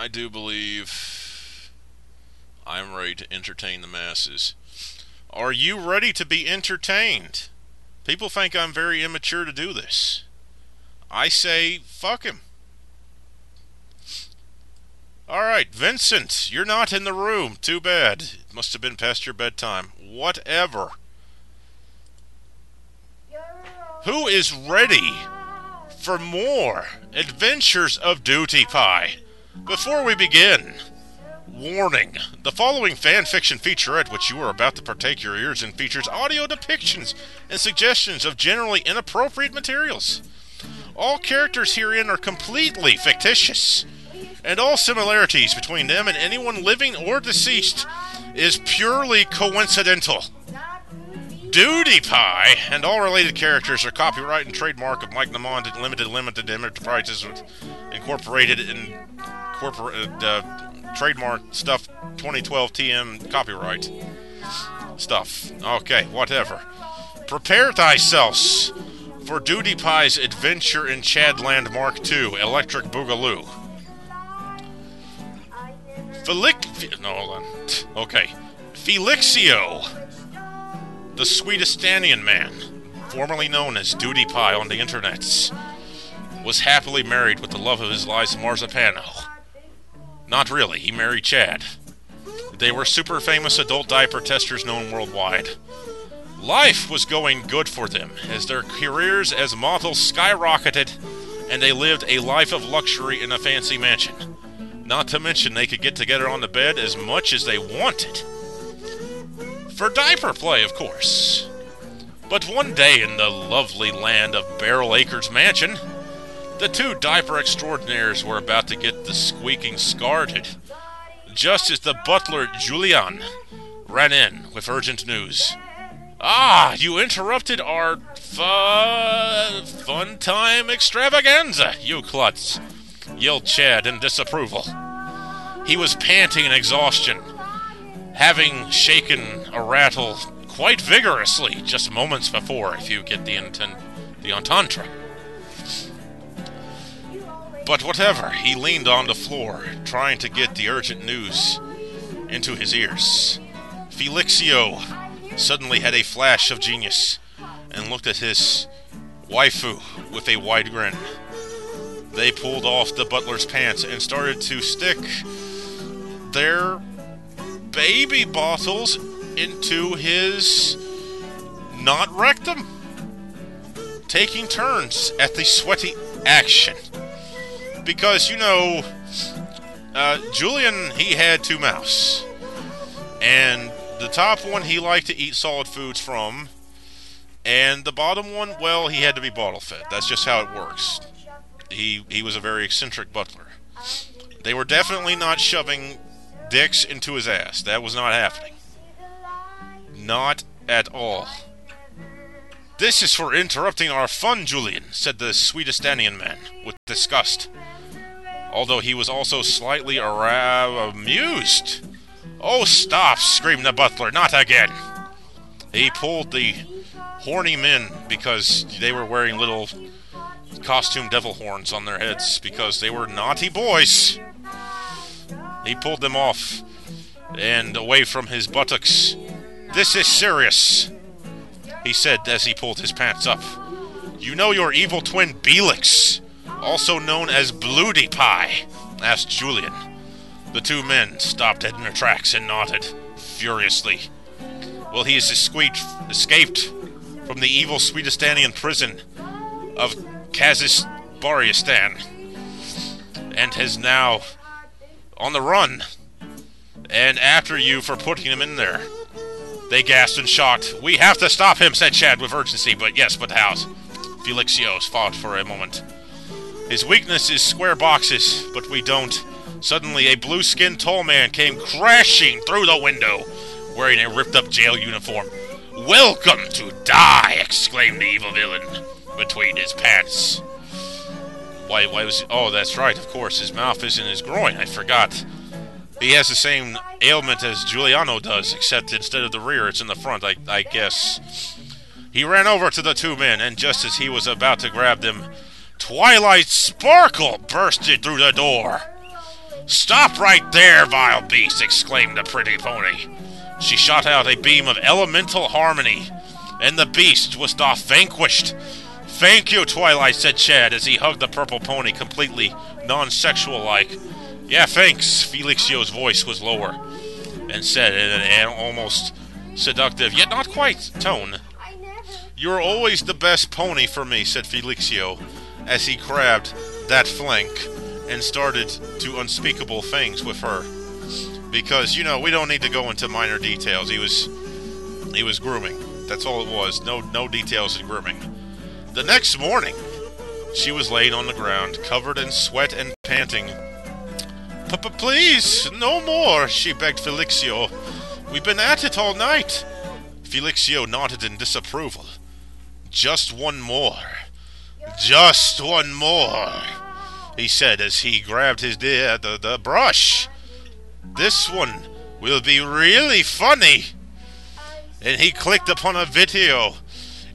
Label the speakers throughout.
Speaker 1: I do believe I'm ready to entertain the masses. Are you ready to be entertained? People think I'm very immature to do this. I say, fuck him. Alright, Vincent, you're not in the room. Too bad. It must have been past your bedtime. Whatever. Who is ready for more adventures of DewDiePie? Before we begin, warning, the following fanfiction featurette which you are about to partake your ears in features audio depictions and suggestions of generally inappropriate materials. All characters herein are completely fictitious, and all similarities between them and anyone living or deceased is purely coincidental. DewDiePie and all related characters are copyright and trademark of MikeNnemonic Limited Enterprises Incorporated and trademark stuff 2012 TM copyright stuff. Okay, whatever. Prepare thyselves for DewDiePie's adventure in Chadland Mark II, Electric Bugaloo. Felixio, the Swedestanian man, formerly known as DewDiePie on the internets, was happily married with the love of his life, Marzipano. Not really, he married Chad. They were super famous adult diaper testers known worldwide. Life was going good for them, as their careers as models skyrocketed, and they lived a life of luxury in a fancy mansion. Not to mention they could get together on the bed as much as they wanted. For diaper play, of course. But one day in the lovely land of Barrel Acres Mansion, the two diaper extraordinaires were about to get the squeaking started, just as the butler, Julian, ran in with urgent news. Ah, you interrupted our fun time extravaganza, you klutz, yelled Chad in disapproval. He was panting in exhaustion, having shaken a rattle quite vigorously just moments before, if you get the entendre. But whatever, he leaned on the floor, trying to get the urgent news into his ears. Felixio suddenly had a flash of genius, and looked at his waifu with a wide grin. They pulled off the butler's pants and started to stick their baby bottles into his not rectum, taking turns at the sweaty action. Because, you know, Julian, he had two mouths. And the top one he liked to eat solid foods from. And the bottom one, well, he had to be bottle fed. That's just how it works. He was a very eccentric butler. They were definitely not shoving dicks into his ass. That was not happening. Not at all. This is for interrupting our fun, Julian, said the Swedestanian man, with disgust. Although he was also slightly amused. Oh, stop, screamed the butler, not again. He pulled the horny men because they were wearing little costume devil horns on their heads because they were naughty boys. He pulled them off and away from his buttocks. This is serious, he said as he pulled his pants up. You know your evil twin Belix, also known as DewDiePie? Asked Julian. The two men stopped dead in their tracks and nodded furiously. Well, he has escaped from the evil Swedestanian prison of Kazakhstan and is now on the run, and after you for putting him in there. They gasped and shocked. We have to stop him, said Chad with urgency. But how? Felixio fought for a moment. His weakness is square boxes, but we don't. Suddenly, a blue-skinned tall man came crashing through the window, wearing a ripped-up jail uniform. Welcome to die, exclaimed the evil villain between his pants. Why was he? Oh, that's right, of course. His mouth is in his groin. I forgot. He has the same ailment as Giuliano does, except instead of the rear, it's in the front, I guess. He ran over to the two men, and just as he was about to grab them, Twilight Sparkle bursted through the door. "Stop right there, vile beast!" exclaimed the pretty pony. She shot out a beam of elemental harmony, and the beast was doth vanquished. "Thank you, Twilight," said Chad as he hugged the purple pony completely non-sexual-like. "Yeah, thanks." Felixio's voice was lower, and said in an almost seductive, yet not quite, tone, "You're always the best pony for me," said Felixio, as he grabbed that flank and started to unspeakable things with her. Because, you know, we don't need to go into minor details. He was grooming. That's all it was. No details in grooming. The next morning, she was laying on the ground, covered in sweat and panting. "Please, no more," she begged Felixio. "We've been at it all night." Felixio nodded in disapproval. "Just one more. Just one more," he said as he grabbed the brush. "This one will be really funny." And he clicked upon a video,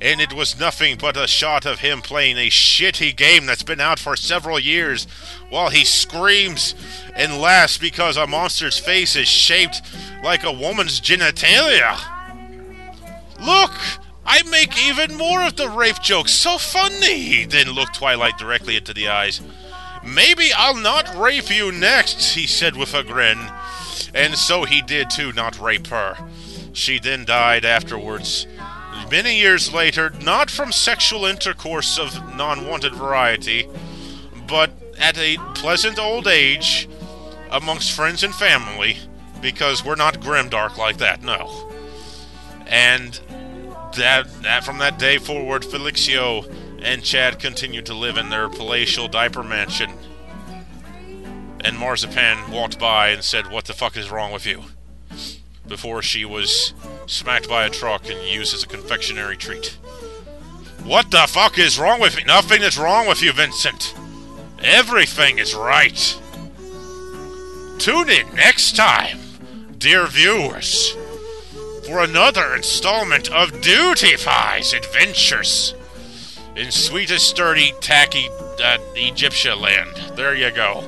Speaker 1: and it was nothing but a shot of him playing a shitty game that's been out for several years, while he screams and laughs because a monster's face is shaped like a woman's genitalia. "Look! I make even more of the rape jokes. So funny!" Then looked Twilight directly into the eyes. "Maybe I'll not rape you next," he said with a grin. And so he did too not rape her. She then died afterwards, many years later, not from sexual intercourse of non-wanted variety, but at a pleasant old age amongst friends and family, because we're not grimdark like that, no. And that from that day forward, Felixio and Chad continued to live in their palatial diaper mansion. And Marzipan walked by and said, "What the fuck is wrong with you?" before she was smacked by a truck and used as a confectionery treat. "What the fuck is wrong with me?" "Nothing is wrong with you, Vincent. Everything is right." Tune in next time, dear viewers, for another installment of DewDiePie's adventures in sweetest, sturdy, tacky Egyptia land. There you go.